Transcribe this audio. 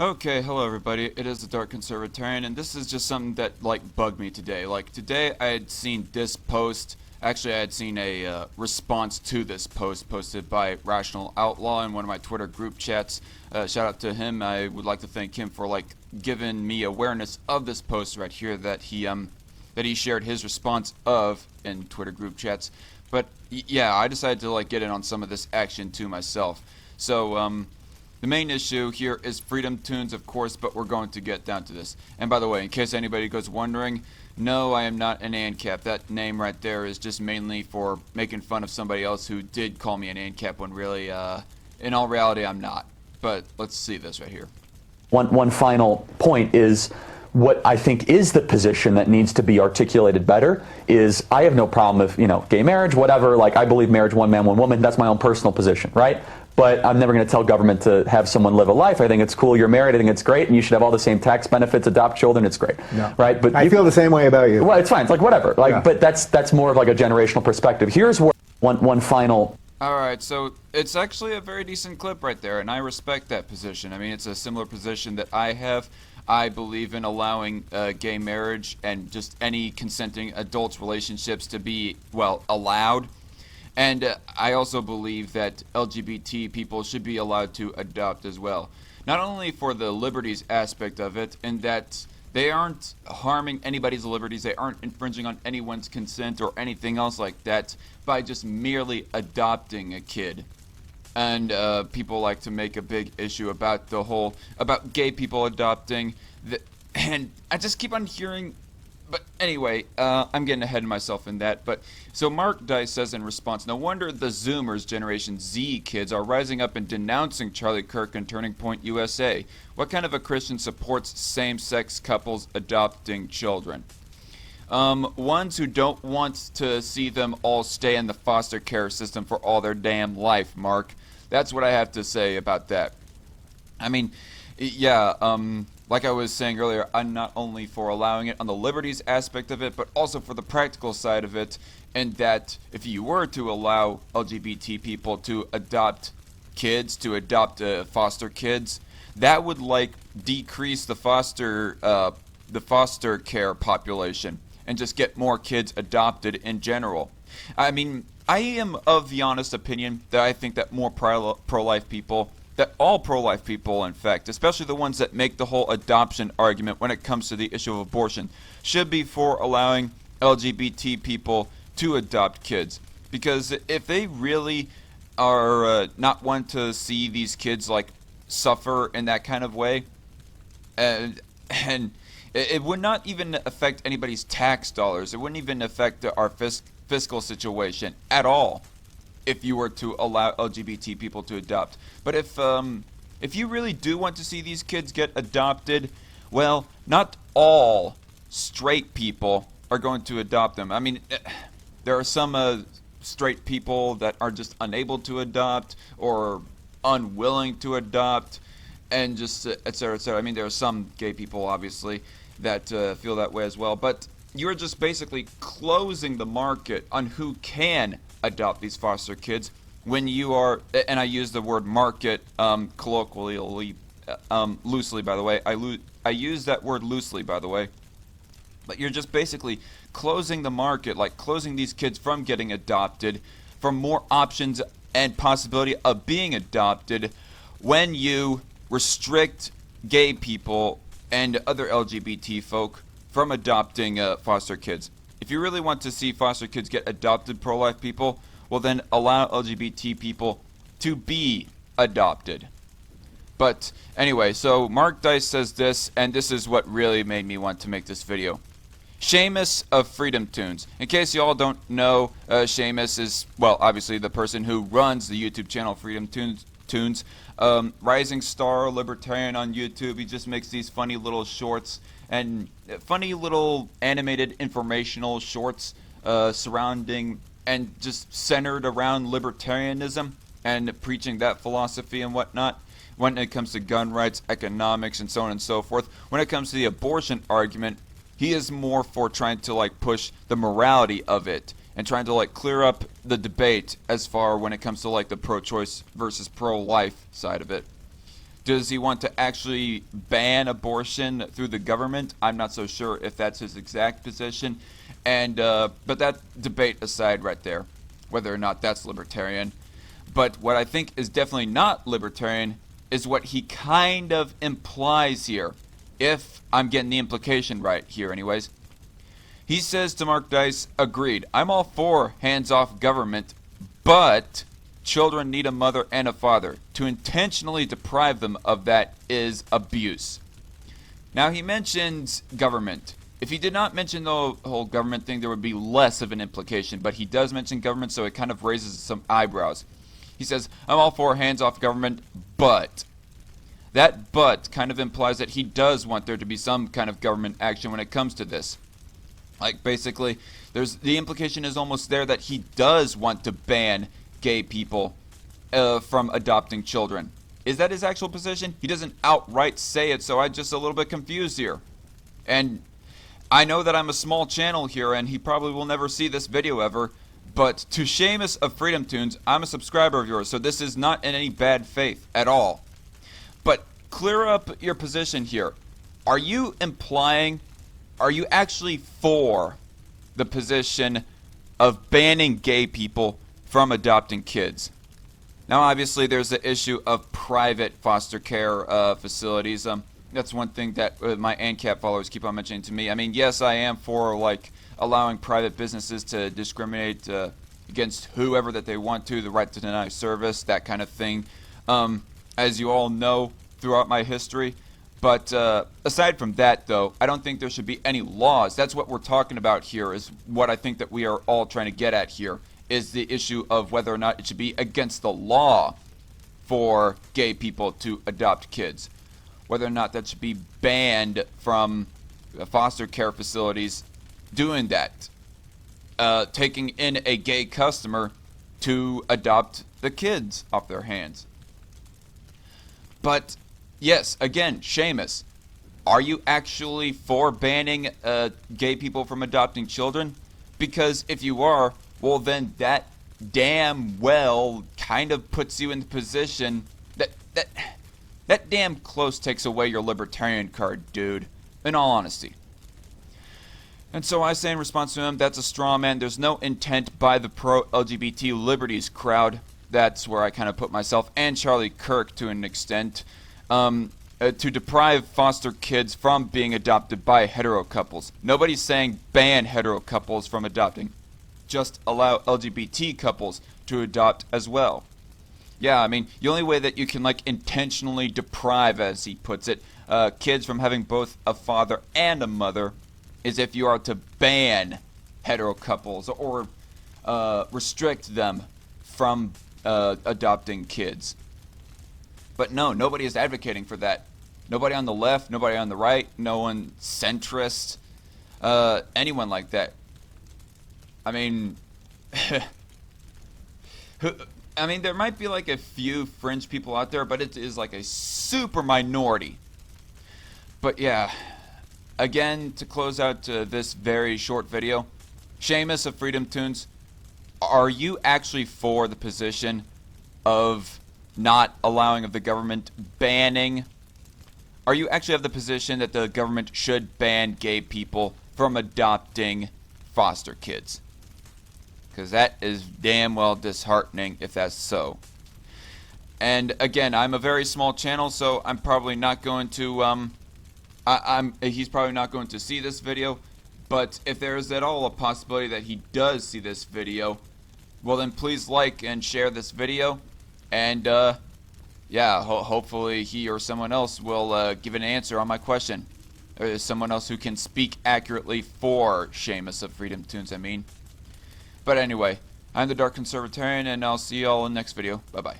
Okay, hello everybody. It is the Dark Conservatarian, and this is just something that bugged me today. Today, I had seen this post. Actually, I had seen a response to this post posted by Rational Outlaw in one of my Twitter group chats. Shout out to him. I would like to thank him for giving me awareness of this post right here that he shared his response of in Twitter group chats. But yeah, I decided to get in on some of this action too myself. So the main issue here is Freedomtoons, of course, but we're going to get down to this. And by the way, in case anybody goes wondering, no, I am not an ANCAP. That name right there is just mainly for making fun of somebody else who did call me an ANCAP when really, in all reality, I'm not. But let's see this right here. One final point is what I think is the position that needs to be articulated better is I have no problem with, gay marriage, whatever. I believe marriage, one man, one woman. That's my own personal position, right? But I'm never going to tell government to have someone live a life. I think it's cool. You're married. I think it's great. And you should have all the same tax benefits, adopt children. It's great. No. Right? But I feel the same way about you. Well, it's fine. It's whatever. Yeah. But that's more of a generational perspective. Here's one final. Alright, so it's actually a very decent clip right there, and I respect that position. I mean, it's a similar position that I have. I believe in allowing gay marriage and just any consenting adults' relationships to be, allowed. And I also believe that LGBT people should be allowed to adopt as well. Not only for the liberties aspect of it, in that they aren't harming anybody's liberties, they aren't infringing on anyone's consent or anything else like that by just merely adopting a kid. And people like to make a big issue about about gay people adopting. And I just keep on hearing. But anyway, I'm getting ahead of myself in that. But so Mark Dice says in response, no wonder the Zoomers, Generation Z kids, are rising up and denouncing Charlie Kirk and Turning Point USA. What kind of a Christian supports same-sex couples adopting children? Ones who don't want to see them all stay in the foster care system for all their damn life, Mark. That's what I have to say about that. I mean, yeah, like I was saying earlier, I'm not only for allowing it on the liberties aspect of it, but also for the practical side of it, and that if you were to allow LGBT people to adopt kids, to adopt foster kids, that would decrease the foster care population and just get more kids adopted in general. I mean, I am of the honest opinion that I think that more pro-life people, that all pro-life people, in fact, especially the ones that make the whole adoption argument when it comes to the issue of abortion, should be for allowing LGBT people to adopt kids. Because if they really are not want to see these kids suffer in that kind of way, and it would not even affect anybody's tax dollars. It wouldn't even affect our fiscal situation at all if you were to allow LGBT people to adopt. But if you really do want to see these kids get adopted, well, not all straight people are going to adopt them. I mean, there are some straight people that are just unable to adopt or unwilling to adopt, and just et cetera, et cetera. I mean, there are some gay people, obviously, that feel that way as well. But you're just basically closing the market on who can adopt these foster kids when you are, and I use the word market colloquially, loosely, by the way. I use that word loosely, by the way. But you're just basically closing the market, closing these kids from getting adopted, from more options and possibility of being adopted when you restrict gay people and other LGBT folk from adopting foster kids. If you really want to see foster kids get adopted, pro-life people, well then allow LGBT people to be adopted. But anyway, so Mark Dice says this, and this is what really made me want to make this video. Seamus of Freedomtoons. In case you all don't know, Seamus is, obviously the person who runs the YouTube channel Freedomtoons. Rising star, libertarian on YouTube. He just makes these funny little shorts and funny little animated informational shorts surrounding and just centered around libertarianism and preaching that philosophy and whatnot when it comes to gun rights, economics, and so on and so forth. When it comes to the abortion argument, he is more for trying to push the morality of it and trying to clear up the debate as far when it comes to the pro-choice versus pro-life side of it. Does he want to actually ban abortion through the government? I'm not so sure if that's his exact position. And but that debate aside right there, whether or not that's libertarian. But what I think is definitely not libertarian is what he kind of implies here, if I'm getting the implication right here anyways. He says to Mark Dice, agreed, I'm all for hands-off government, but children need a mother and a father. To intentionally deprive them of that is abuse. Now he mentions government. If he did not mention the whole government thing, there would be less of an implication, but he does mention government, so it kind of raises some eyebrows. He says, I'm all for hands-off government, but. That but kind of implies that he does want there to be some kind of government action when it comes to this. Like, basically, the implication is almost there that he does want to ban gay people from adopting children. Is that his actual position? He doesn't outright say it, so I'm just a little bit confused here. And I know that I'm a small channel here, and he probably will never see this video ever, but to Seamus of Freedomtoons, I'm a subscriber of yours, so this is not in any bad faith at all. But clear up your position here. Are you implying, are you actually for the position of banning gay people from adopting kids? Now, obviously, there's the issue of private foster care facilities. That's one thing that my ANCAP followers keep on mentioning to me. I mean, yes, I am for, like, allowing private businesses to discriminate against whoever that they want to, the right to deny service, that kind of thing, as you all know throughout my history. But aside from that, though, I don't think there should be any laws. That's what we're talking about here, is what I think that we are all trying to get at here, is the issue of whether or not it should be against the law for gay people to adopt kids. Whether or not that should be banned from foster care facilities doing that. Taking in a gay customer to adopt the kids off their hands. But, yes, again, Seamus, are you actually for banning gay people from adopting children? Because if you are, well, then that damn well kind of puts you in the position that damn close takes away your libertarian card, dude, in all honesty. And so I say in response to him, that's a straw man. There's no intent by the pro-LGBT liberties crowd. That's where I kind of put myself, and Charlie Kirk to an extent, to deprive foster kids from being adopted by hetero couples. Nobody's saying ban hetero couples from adopting. Just allow LGBT couples to adopt as well. Yeah, I mean, the only way that you can, like, intentionally deprive, as he puts it, kids from having both a father and a mother is if you are to ban hetero couples or restrict them from adopting kids. But no, nobody is advocating for that. Nobody on the left, nobody on the right, no one centrist, anyone like that. I mean, there might be like a few fringe people out there, but it is like a super minority. But yeah, again, to close out this very short video, Seamus of Freedomtoons, are you actually for the position of not allowing of the government banning? Are you actually of the position that the government should ban gay people from adopting foster kids? Because that is damn well disheartening if that's so. And again, I'm a very small channel, so I'm probably not going to he's probably not going to see this video, but if there is at all a possibility that he does see this video, well then please like and share this video, and yeah, hopefully he or someone else will give an answer on my question, or someone else who can speak accurately for Seamus of Freedomtoons, I mean. But anyway, I'm the Dark Conservatarian, and I'll see y'all in the next video. Bye-bye.